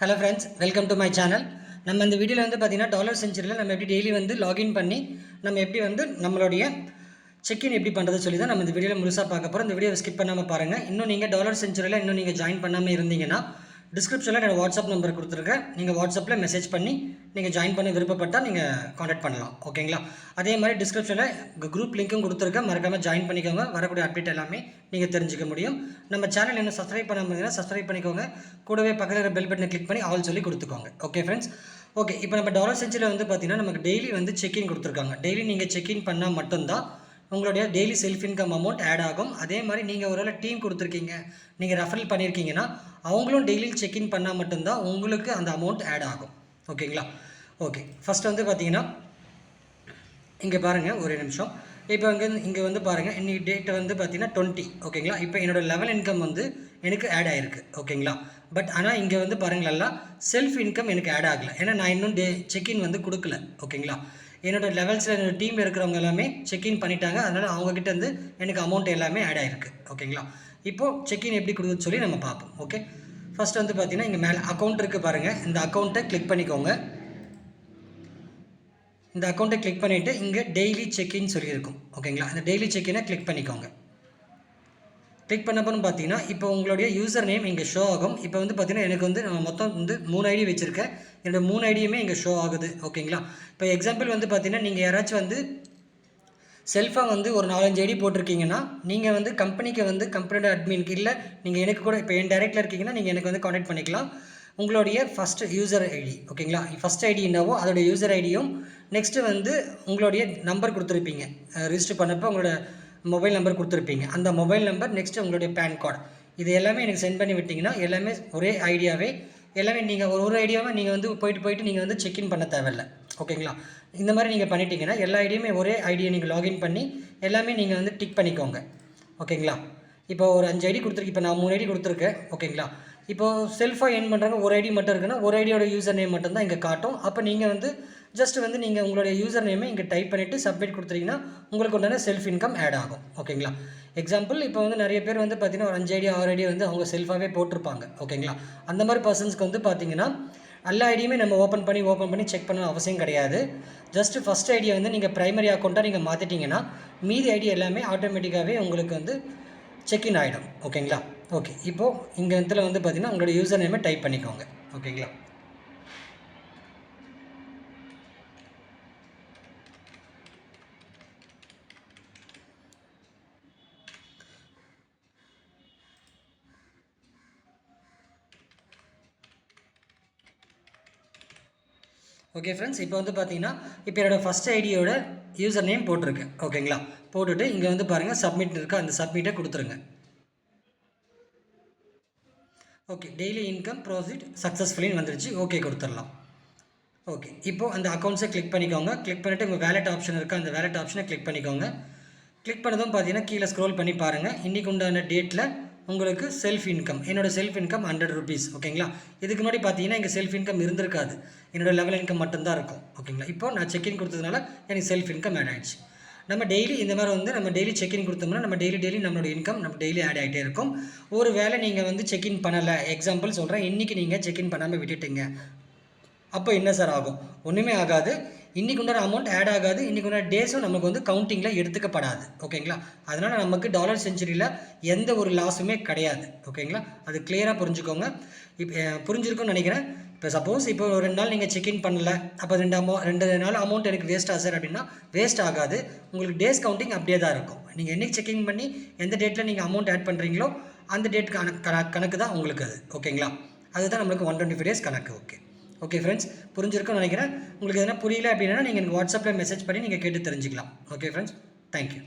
Hello friends, welcome to my channel. நம்ம இந்த வீடியோவில் வந்து பார்த்திங்கன்னா டாலர் செஞ்சுரியில் நம்ம எப்படி டெய்லி வந்து லாகின் பண்ணி நம்ம எப்படி வந்து நம்மளுடைய செக்இன் எப்படி பண்ணுறது சொல்லி தான் நம்ம இந்த வீடியோவில் முழுசாக பார்க்க போகிறோம். இந்த வீடியோவை ஸ்கிப் பண்ணாமல் பாருங்கள். இன்னும் நீங்கள் டாலர் செஞ்சுரியில் இன்னும் நீங்கள் ஜாயின் பண்ணாமல் இருந்தீங்கன்னா டிஸ்கிரிப்ஷனில் என்னோடய வாட்ஸ்அப் நம்பர் கொடுத்துருக்கேன். நீங்கள் வாட்ஸ்அப்பில் மெசேஜ் பண்ணி நீங்கள் ஜாயின் பண்ண விருப்பப்பட்டால் நீங்கள் காண்டாக்ட் பண்ணலாம். ஓகேங்களா? அதே மாதிரி டிஸ்கிரிப்ஷனில் குரூப் லிங்க்கும் கொடுத்துருக்கேன். மறக்காமல் ஜாயின் பண்ணிக்கோங்க. வரக்கூடிய அப்டேட் எல்லாமே நீங்கள் தெரிஞ்சுக்க முடியும். நம்ம சேனல் இன்னும் சப்ஸ்கிரைப் பண்ணாமல் இருந்தீங்கன்னா சப்ஸ்கிரைப் பண்ணிக்கோங்க. கூடவே பக்கத்தில் இருக்கிற பெல் பட்டனை கிளிக் பண்ணி ஆல் சொல்லி கொடுத்துக்கோங்க. Okay friends. ஓகே, இப்போ நம்ம டாலர் செஞ்சுரியில் வந்து பார்த்திங்கன்னா நமக்கு டெய்லி வந்து செக்இன் கொடுத்துருக்காங்க. டெய்லி நீங்கள் செக்இன் பண்ணால் மட்டும்தான் உங்களுடைய daily self income amount add ஆகும். அதே மாதிரி நீங்கள் ஒரு டீம் கொடுத்துருக்கீங்க, நீங்கள் ரெஃபரல் பண்ணியிருக்கீங்கன்னா அவங்களும் டெய்லி செக்இன் பண்ணால் மட்டும்தான் உங்களுக்கு அந்த அமௌண்ட் ஆட் ஆகும். ஓகேங்களா? ஓகே, ஃபஸ்ட் வந்து பார்த்தீங்கன்னா இங்கே பாருங்கள், ஒரு நிமிஷம். இப்போ இங்கே வந்து பாருங்கள், இன்றைக்கி டேட்டு வந்து பார்த்தீங்கன்னா 20. ஓகேங்களா? இப்போ என்னோடய லெவல் இன்கம் வந்து எனக்கு ஆட் ஆகிருக்கு. ஓகேங்களா? பட் ஆனால் இங்கே வந்து பாருங்களா, செல்ஃப் இன்கம் எனக்கு ஆட் ஆகலை. ஏன்னா நான் இன்னும் செக்இன் வந்து கொடுக்கல. ஓகேங்களா? என்னோடய லெவல்ஸில் என்னோடய டீம் இருக்கிறவங்க எல்லாமே செக்இன் பண்ணிட்டாங்க. அதனால் அவங்கக்கிட்ட வந்து எனக்கு அமௌண்ட் எல்லாமே ஆட் ஆகிருக்கு. ஓகேங்களா? இப்போது செக்இன் எப்படி கொடுக்குன்னு சொல்லி நம்ம பார்ப்போம். ஓகே, ஃபஸ்ட் வந்து பார்த்தீங்கன்னா இங்கே மேலே அக்கௌண்ட் இருக்குது பாருங்கள். இந்த அக்கௌண்ட்டை கிளிக் பண்ணிக்கோங்க. இந்த அக்கௌண்ட்டை கிளிக் பண்ணிவிட்டு இங்கே டெய்லி செக்இன் சொல்லியிருக்கும். ஓகேங்களா? இந்த டெய்லி செக்இனை கிளிக் பண்ணிக்கோங்க. கிளிக் பண்ணப்போன்னு பார்த்தீங்கன்னா இப்போ உங்களுடைய யூசர் நேம் இங்கே ஷோ ஆகும். இப்போ வந்து பார்த்தீங்கன்னா எனக்கு வந்து நான் மொத்தம் வந்து 3 ஐடி வச்சுருக்கேன். என்னோடய 3 ஐடியுமே இங்கே ஷோ ஆகுது. ஓகேங்களா? இப்போ எக்ஸாம்பிள் வந்து பார்த்தீங்கன்னா நீங்கள் யாராச்சும் வந்து செல்ஃபாக வந்து ஒரு 4-5 ஐடி போட்டிருக்கீங்கன்னா நீங்கள் வந்து கம்பெனிக்கு வந்து கம்பெனியோட அட்மினுக்கு இல்லை, நீங்கள் எனக்கு கூட இப்போ என் டைரெக்டில் இருக்கீங்கன்னா நீங்கள் எனக்கு வந்து காண்டாக்ட் பண்ணிக்கலாம். உங்களுடைய ஃபஸ்ட்டு யூசர் ஐடி, ஓகேங்களா, ஃபஸ்ட் ஐடி என்னவோ அதோடய யூசர் ஐடியும் நெக்ஸ்ட்டு வந்து உங்களுடைய நம்பர் கொடுத்துருப்பீங்க. ரிஜிஸ்டர் பண்ணப்போ உங்களோட மொபைல் நம்பர் கொடுத்துருப்பீங்க. அந்த மொபைல் நம்பர் நெக்ஸ்ட்டு உங்களுடைய பேன் கார்டு, இது எல்லாமே எனக்கு சென்ட் பண்ணி விட்டிங்கன்னா எல்லாமே ஒரே ஐடியாவே எல்லாமே நீங்கள் ஒரு ஐடியாவை நீங்கள் வந்து போயிட்டு நீங்கள் வந்து செக்இன் பண்ண தேவையில்லை. ஓகேங்களா? இந்த மாதிரி நீங்கள் பண்ணிட்டீங்கன்னா எல்லா ஐடியுமே ஒரே ஐடியை நீங்கள் லாகின் பண்ணி எல்லாமே நீங்கள் வந்து டிக் பண்ணிக்கோங்க. ஓகேங்களா? இப்போ ஒரு 5 ஐடி கொடுத்துருக்கு. இப்போ நான் 3 ஐடி கொடுத்துருக்கேன். ஓகேங்களா? இப்போது செல்ஃபாக என் பண்ணுறாங்க, ஒரு ஐடி மட்டும் இருக்குன்னா ஒரு ஐடியோட யூசர் நேம் மட்டும்தான் இங்கே காட்டும். அப்போ நீங்கள் வந்து ஜஸ்ட் வந்து நீங்கள் உங்களுடைய யூசர் நேமை இங்கே டைப் பண்ணிவிட்டு சப்மிட் கொடுத்துட்டிங்கன்னா உங்களுக்கு உண்டான செல்ஃப் இன்கம் ஆட் ஆகும். ஓகேங்களா? எக்ஸாம்பிள் இப்போ வந்து நிறைய பேர் வந்து பார்த்திங்கன்னா ஒரு 5 ஐடி 6 ஐடி வந்து அவங்க செல்ஃபாகவே போட்டிருப்பாங்க. ஓகேங்களா? அந்த மாதிரி பர்சன்ஸ்க்கு வந்து பார்த்திங்கன்னா எல்லா ஐடியுமே நம்ம ஓப்பன் பண்ணி செக் பண்ணணும் அவசியம் கிடையாது. ஜஸ்ட்டு ஃபஸ்ட் ஐடியை வந்து நீங்கள் ப்ரைமரி அக்கௌண்ட்டாக நீங்கள் மாற்றிட்டிங்கன்னா மீதி ஐடி எல்லாமே ஆட்டோமேட்டிக்காகவே உங்களுக்கு வந்து செக்இன் ஆகிடும். ஓகேங்களா? ஓகே, இப்போது இங்கே இடத்துல வந்து பார்த்திங்கன்னா உங்களோட யூசர் நேமை டைப் பண்ணிக்கோங்க. ஓகேங்களா? ஓகே ஃப்ரெண்ட்ஸ், இப்போ வந்து பார்த்தீங்கன்னா இப்போ என்னோடய ஃபஸ்ட் ஐடியோட யூசர் நேம் போட்டிருக்கு. ஓகேங்களா? போட்டுட்டு இங்கே வந்து பாருங்கள் சப்மிட் இருக்குது, அந்த சப்மிட்டை கொடுத்துருங்க. ஓகே, டெய்லி இன்கம் ப்ரோசீட் சக்ஸஸ்ஃபுல்லின்னு வந்துருச்சு. ஓகே கொடுத்துடலாம். ஓகே, இப்போது அந்த அக்கௌண்ட்ஸை கிளிக் பண்ணிக்கோங்க. கிளிக் பண்ணிவிட்டு உங்கள் வேலெட் ஆப்ஷன் இருக்குது, அந்த வேலெட் ஆப்ஷனை கிளிக் பண்ணிக்கோங்க. கிளிக் பண்ணதும் பார்த்தீங்கன்னா கீழே ஸ்க்ரோல் பண்ணி பாருங்கள். இன்றைக்கு உண்டான டேட்டில் உங்களுக்கு செல்ஃப் இன்கம், என்னோடய செல்ஃப் இன்கம் 100 rupees. ஓகேங்களா? இதுக்கு முன்னாடி பார்த்தீங்கன்னா இங்கே செல்ஃப் இன்கம் இருந்திருக்காது. என்னோடய லெவல் இன்கம் மட்டும்தான் இருக்கும். ஓகேங்களா? இப்போது நான் செக்இன் கொடுத்ததுனால எனக்கு செல்ஃப் இன்கம் ஆட் ஆகிடுச்சு. நம்ம டெய்லி இந்த மாதிரி வந்து நம்ம டெய்லி செக்இன் கொடுத்தோம்னா நம்ம டெய்லி நம்மளோட இன்கம் நம்ம டெய்லி ஆட் ஆகிட்டே இருக்கும். ஒரு வேளை நீங்கள் வந்து செக்இன் பண்ணலை, எக்ஸாம்பிள் சொல்கிறேன், இன்றைக்கி நீங்கள் செக்இன் பண்ணாமல் விட்டுட்டீங்க, அப்போ என்ன சார் ஆகும்? ஒன்றுமே ஆகாது. இன்றைக்கு உண்டான அமௌண்ட் ஆட் ஆகாது. இன்றைக்கு உண்டான டேஸும் நமக்கு வந்து கவுண்டிங்கில் எடுத்துக்கப்படாது. ஓகேங்களா? அதனால் நமக்கு டாலர் செஞ்சுரியில் எந்த ஒரு லாஸுமே கிடையாது. ஓகேங்களா? அது கிளியராக புரிஞ்சுக்கோங்க. இப்போ புரிஞ்சிருக்கும்னு நினைக்கிறேன். இப்போ சப்போஸ் இப்போ ஒரு 2 நாள் நீங்கள் செக்இன் பண்ணல, அப்போ 2 நாள் அமௌண்ட் எனக்கு வேஸ்ட் ஆகுது சார் அப்படின்னா வேஸ்ட் ஆகாது. உங்களுக்கு டேஸ் கவுண்டிங் அப்படியே தான் இருக்கும். நீங்கள் என்றைக்கு செக்இன் பண்ணி எந்த டேட்டில் நீங்கள் அமௌண்ட் ஆட் பண்ணுறீங்களோ அந்த டேட் கணக்கு தான் உங்களுக்கு அது. ஓகேங்களா? அதுதான் நம்மளுக்கு 125 days கணக்கு. ஓகே ஃப்ரெண்ட்ஸ், புரிஞ்சிருக்கும்னு நினைக்கிறேன். உங்களுக்கு எதனா புரியல அப்படின்னா நீங்கள் எனக்கு வாட்ஸ்அப்பில் மெசேஜ் பண்ணி நீங்கள் கேட்டு தெரிஞ்சுக்கலாம். Okay friends, thank you.